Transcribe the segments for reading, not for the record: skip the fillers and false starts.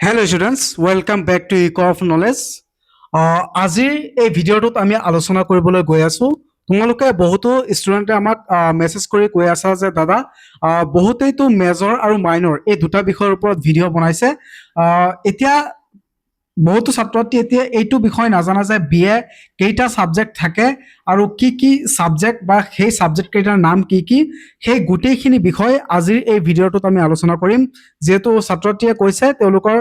Hello students, welcome back to Eco of Knowledge. আজিৰ এই ভিডিঅ'টোত আমি আলোচনা কৰিবলৈ গৈ আছো। তোমালোকে বহুতো ষ্টুডেণ্টে আমাক মেছেজ কৰি কৈ আছা যে দাদা বহুতেইতো মেজৰ আৰু মাইনৰ এই দুটা বিষয়ৰ ওপৰত ভিডিঅ' বনাইছে। এতিয়া বহুতো ছাত্ৰ ছাত্ৰী এতিয়া এইটো বিষয় নাজানা যে বিএ কেইটা সাবজেক্ট থাকে আৰু কি কি সাবজেক্ট বা সেই সাবজেক্ট কেইটাৰ নাম কি কি সেই গোটেইখিনি বিষয় আজিৰ এই ভিডিঅ'টোত আমি আলোচনা কৰিম। যেহেতু ছাত্ৰ ছাত্ৰীয়ে কৈছে তেওঁলোকৰ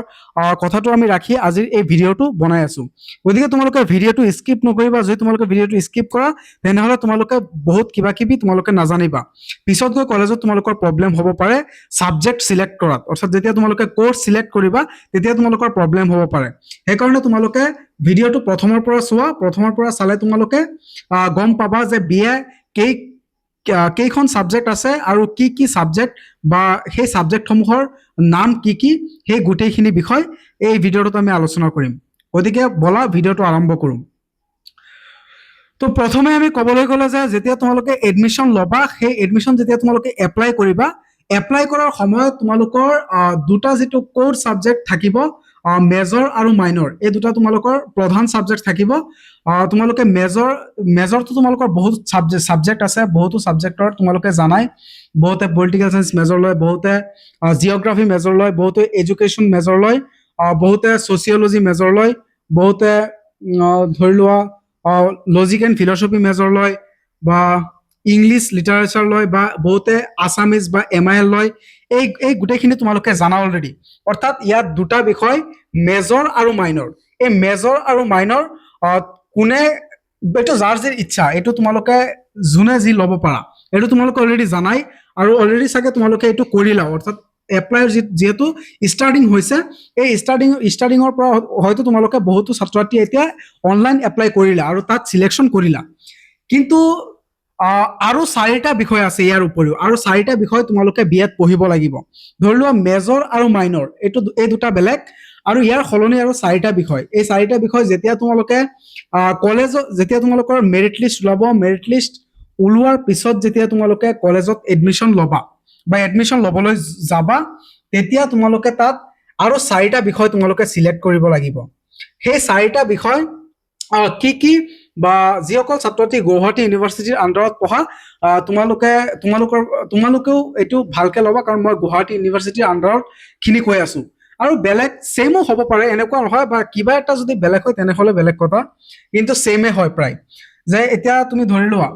কথাটো আমি ৰাখি আজিৰ এই ভিডিঅ'টো বনাই আছো। গতিকে তোমালোকে ভিডিঅ'টো স্কিপ নকৰিবা। যদি তোমালোকে ভিডিঅ'টো স্কিপ কৰা তেনেহ'লে তোমালোকে বহুত কিবা কিবি তোমালোকে নাজানিবা। পিছত গৈ কলেজত তোমালোকৰ প্ৰব্লেম হ'ব পাৰে সাবজেক্ট সিলেক্ট কৰাত, অৰ্থাৎ যেতিয়া তোমালোকে কোৰ্চ সিলেক্ট কৰিবা তেতিয়া তোমালোকৰ প্ৰব্লেম হ'ব পাৰে। সেইকাৰণে তোমালোকে ভিডিঅ'টো প্ৰথমৰ পৰা চোৱা। প্ৰথমৰ পৰা চালে তোমালোকে গম পাবা যে বিএ কেইখন সাবজেক্ট আছে আৰু কি কি সাবজেক্ট বা সেই সাবজেক্টসমূহৰ নাম কি কি সেই গোটেইখিনি বিষয় এই ভিডিঅ'টোত আমি আলোচনা কৰিম। গতিকে বলা ভিডিঅ'টো আৰম্ভ কৰোঁ। তো প্ৰথমে আমি ক'বলৈ গ'লে যে যেতিয়া তোমালোকে এডমিশ্যন ল'বা, সেই এডমিশ্যন যেতিয়া তোমালোকে এপ্লাই কৰিবা, এপ্লাই কৰাৰ সময়ত তোমালোকৰ দুটা যিটো কোৰ সাবজেক্ট থাকিব, মেজৰ আৰু মাইনৰ, এই দুটা তোমালোকৰ প্ৰধান সাবজেক্ট থাকিব। তোমালোকে মেজৰটো তোমালোকৰ বহুত সাবজেক্ট আছে, বহুতো সাবজেক্টৰ তোমালোকে জানাই, বহুতে পলিটিকেল সায়েন্স মেজৰ লয়, বহুতে জিঅ'গ্ৰাফি মেজৰ লয়, বহুতে এডুকেশ্যন মেজৰ লয়, বহুতে ছচিয়লজি মেজৰ লয়, বহুতে ধৰি লোৱা লজিক এণ্ড ফিলচফি মেজৰ লয়, বা ইংলিছ লিটাৰেচাৰ লয়, বা বহুতে আছামিজ বা MIL লয়। এই গোটেইখিনি তোমালোকে জানা অলৰেডি। অৰ্থাৎ ইয়াত দুটা বিষয় মেজৰ আৰু মাইনৰ। এই মেজৰ আৰু মাইনৰ কোনে, এইটো যাৰ যি ইচ্ছা, এইটো তোমালোকে যোনে যি ল'ব পাৰা, এইটো তোমালোকে অলৰেডি জানাই আৰু অলৰেডি চাগে তোমালোকে এইটো কৰিলা। অৰ্থাৎ এপ্লাইৰ যিহেতু ষ্টাৰ্টিং হৈছে, এই ষ্টাৰ্টিঙৰ পৰা হয়তো তোমালোকে বহুতো ছাত্ৰ ছাত্ৰী এতিয়া অনলাইন এপ্লাই কৰিলা আৰু তাত চিলেকশ্যন কৰিলা। কিন্তু আৰু 4টা বিষয় আছে ইয়াৰ উপৰিও, আৰু 4টা বিষয় তোমালোকে বিএত পঢ়িব লাগিব। ধৰি লোৱা মেজৰ আৰু মাইনৰ এই দুটা বেলেগ, আৰু ইয়াৰ সলনি আৰু 4টা বিষয়। এই 4টা বিষয় যেতিয়া তোমালোকে কলেজত, যেতিয়া তোমালোকৰ মেৰিট লিষ্ট ওলাব, মেৰিট লিষ্ট ওলোৱাৰ পিছত যেতিয়া তোমালোকে কলেজত এডমিশ্যন ল'বা বা এডমিশ্যন ল'বলৈ যাবা, তেতিয়া তোমালোকে তাত আৰু 4টা বিষয় তোমালোকে চিলেক্ট কৰিব লাগিব। সেই 4টা বিষয় কি কি, বা যিসকল ছাত্ৰ ছাত্ৰী গুৱাহাটী ইউনিভাৰ্চিটিৰ আণ্ডাৰত পঢ়া, তোমালোকেও এইটো ভালকে ল'বা, কাৰণ মই গুৱাহাটী ইউনিভাৰ্চিটিৰ আণ্ডাৰত খিনি কৈ আছো। আৰু বেলেগ ছেমো হ'ব পাৰে, এনেকুৱা নহয়, বা কিবা এটা যদি বেলেগ হয় তেনেহ'লে বেলেগ কথা, কিন্তু ছেমে হয় প্ৰায়। যে এতিয়া তুমি ধৰি লোৱা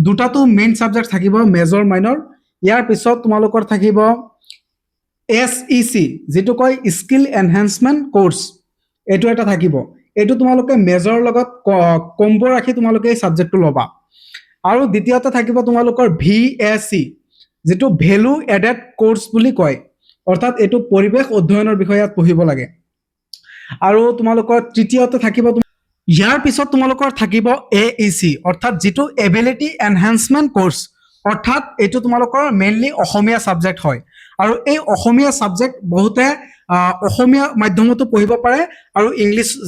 দুটাটো মেইন ছাবজেক্ট থাকিব, মেজৰ মাইনৰ। ইয়াৰ পিছত তোমালোকৰ থাকিব SEC, যিটো কয় স্কিল এনহেঞ্চমেণ্ট কোৰ্চ, এইটো এটা থাকিব। এইটো তোমালোকে মেজৰ লগত কম্বো ৰাখি তোমালোকে এই ছাবজেক্টটো ল'বা। আৰু দ্বিতীয়তে থাকিব তোমালোকৰ VAC, যিটো ভেলু এডেড কোৰ্চ বুলি কয়। অৰ্থাৎ এইটো পৰিৱেশ অধ্যয়নৰ বিষয়ে ইয়াত পঢ়িব লাগে। আৰু তোমালোকৰ তৃতীয়তে থাকিব, ইয়াৰ পিছত তোমালোকৰ থাকিব AEC, অৰ্থাৎ যিটো এবিলিটি এনহেঞ্চমেণ্ট কোৰ্চ। অৰ্থাৎ এইটো তোমালোকৰ মেইনলি অসমীয়া সাবজেক্ট হয়। আৰু এই অসমীয়া সাবজেক্ট বহুতে অসমীয়া মাধ্যমতো পঢ়িব পাৰে, আৰু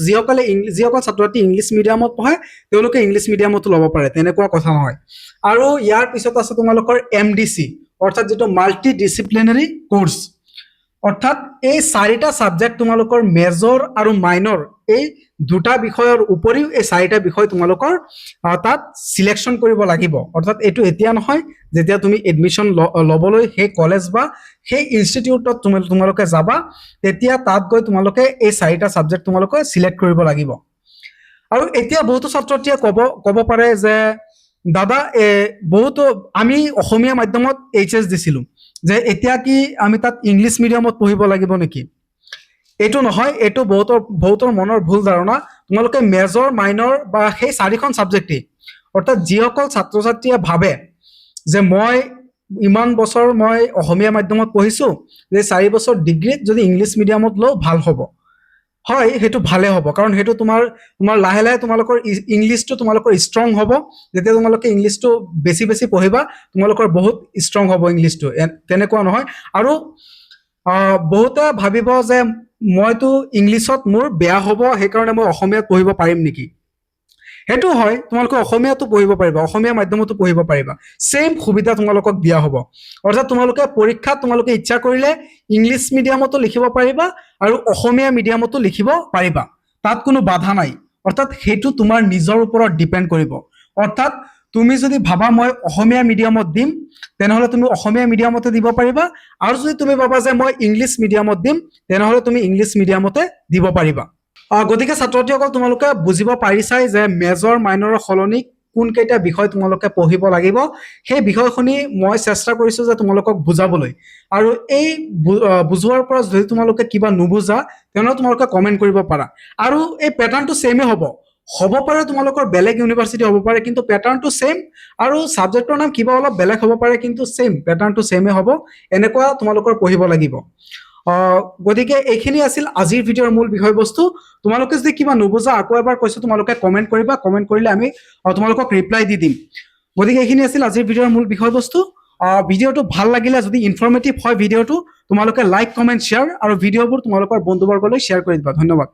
যিসকল ছাত্ৰ ছাত্ৰী ইংলিছ মিডিয়ামত পঢ়ে তেওঁলোকে ইংলিছ মিডিয়ামতো ল'ব পাৰে, তেনেকুৱা কথা নহয়। আৰু ইয়াৰ পিছত আছে তোমালোকৰ MDC, অৰ্থাৎ যিটো মাল্টি ডিচিপ্লিনাৰী কোৰ্চ। অৰ্থাৎ এই 4টা সাবজেক্ট তোমালোকৰ মেজৰ আৰু মাইনৰ, এই দুটা বিষয়ৰ উপৰিও এই 4টা বিষয় তোমালোকৰ তাত চিলেকশ্যন কৰিব লাগিব। অৰ্থাৎ এইটো এতিয়া নহয়, যেতিয়া তুমি এডমিশ্যন ল'বলৈ সেই কলেজ বা সেই ইনষ্টিটিউটত তোমালোকে যাবা, তেতিয়া তাত গৈ তোমালোকে এই 4টা সাবজেক্ট তোমালোকে চিলেক্ট কৰিব লাগিব। আৰু এতিয়া বহুতো ছাত্ৰ ছাত্ৰীয়ে ক'ব পাৰে যে দাদা বহুতো আমি অসমীয়া মাধ্যমত HS দিছিলো, যে এতিয়া কি আমি তাত ইংলিছ মিডিয়ামত পঢ়িব লাগিব নেকি? এইটো নহয়, এইটো বহুতৰ মনৰ ভুল ধাৰণা। তোমালোকে মেজৰ মাইনৰ বা সেই 4খন ছাবজেক্টেই, অৰ্থাৎ যিসকল ছাত্ৰ ছাত্ৰীয়ে ভাবে যে মই ইমান বছৰ মই অসমীয়া মাধ্যমত পঢ়িছো, যে 4 বছৰ ডিগ্ৰীত যদি ইংলিছ মিডিয়ামত লওঁ ভাল হ'ব। হয়, সেইটো ভালে হ'ব, কাৰণ সেইটো তোমাৰ লাহে লাহে তোমালোকৰ ইংলিছটো তোমালোকৰ ষ্ট্ৰং হ'ব। যেতিয়া তোমালোকে ইংলিছটো বেছি পঢ়িবা, তোমালোকৰ বহুত ষ্ট্ৰং হ'ব ইংলিছটো, তেনেকুৱা নহয়। আৰু বহুতে ভাবিব যে মইতো ইংলিছত মোৰ বেয়া হ'ব, সেইকাৰণে মই অসমীয়াত পঢ়িব পাৰিম নেকি? সেইটো হয়, তোমালোকে অসমীয়াতো পঢ়িব পাৰিবা, অসমীয়া মাধ্যমতো পঢ়িব পাৰিবা, সেম সুবিধা তোমালোকক দিয়া হ'ব। অৰ্থাৎ তোমালোকে পৰীক্ষাত তোমালোকে ইচ্ছা কৰিলে ইংলিছ মিডিয়ামতো লিখিব পাৰিবা আৰু অসমীয়া মিডিয়ামতো লিখিব পাৰিবা, তাত কোনো বাধা নাই। অৰ্থাৎ সেইটো তোমাৰ নিজৰ ওপৰত ডিপেণ্ড কৰিব। অৰ্থাৎ তুমি যদি ভাবা মই অসমীয়া মিডিয়ামত দিম, তেনেহ'লে তুমি অসমীয়া মিডিয়ামতে দিব পাৰিবা, আৰু যদি তুমি ভাবা যে মই ইংলিছ মিডিয়ামত দিম, তেনেহ'লে তুমি ইংলিছ মিডিয়ামতে দিব পাৰিবা। গতিকে ছাত্ৰ ছাত্ৰীসকল, তোমালোকে বুজিব পাৰিছাই যে মেজৰ মাইনৰৰ সলনি কোনকেইটা বিষয় তোমালোকে পঢ়িব লাগিব। সেই বিষয়খিনি মই চেষ্টা কৰিছো যে তোমালোকক বুজাবলৈ, আৰু এই বুজোৱাৰ পৰা যদি তোমালোকে কিবা নুবুজা তেনেহ'লে তোমালোকে কমেণ্ট কৰিব পাৰা। আৰু এই পেটাৰ্ণটো ছেমে হ'ব পাৰে, তোমালোকৰ বেলেগ ইউনিভাৰ্চিটি হ'ব পাৰে, কিন্তু পেটাৰ্ণটো ছেম, আৰু ছাবজেক্টৰ নাম কিবা অলপ বেলেগ হ'ব পাৰে, কিন্তু ছেম পেটাৰ্ণটো ছেমে হ'ব। এনেকুৱা তোমালোকৰ পঢ়িব লাগিব। গতিকে এইখিনি আছিল আজিৰ ভিডিঅ'ৰ মূল বিষয়বস্তু। তোমালোকে যদি কিবা নুবুজা, আকৌ এবাৰ কৈছো, তোমালোকে কমেণ্ট কৰিবা, কমেণ্ট কৰিলে আমি তোমালোকক ৰিপ্লাই দি দিম। গতিকে এইখিনি আছিল আজিৰ ভিডিঅ'ৰ মূল বিষয়বস্তু। ভিডিঅ'টো ভাল লাগিলে, যদি ইনফৰ্মেটিভ হয় ভিডিঅ'টো, তোমালোকে লাইক, কমেণ্ট, শ্বেয়াৰ, আৰু ভিডিঅ'বোৰ তোমালোকৰ বন্ধুবৰ্গলৈ শ্বেয়াৰ কৰি দিবা। ধন্যবাদ।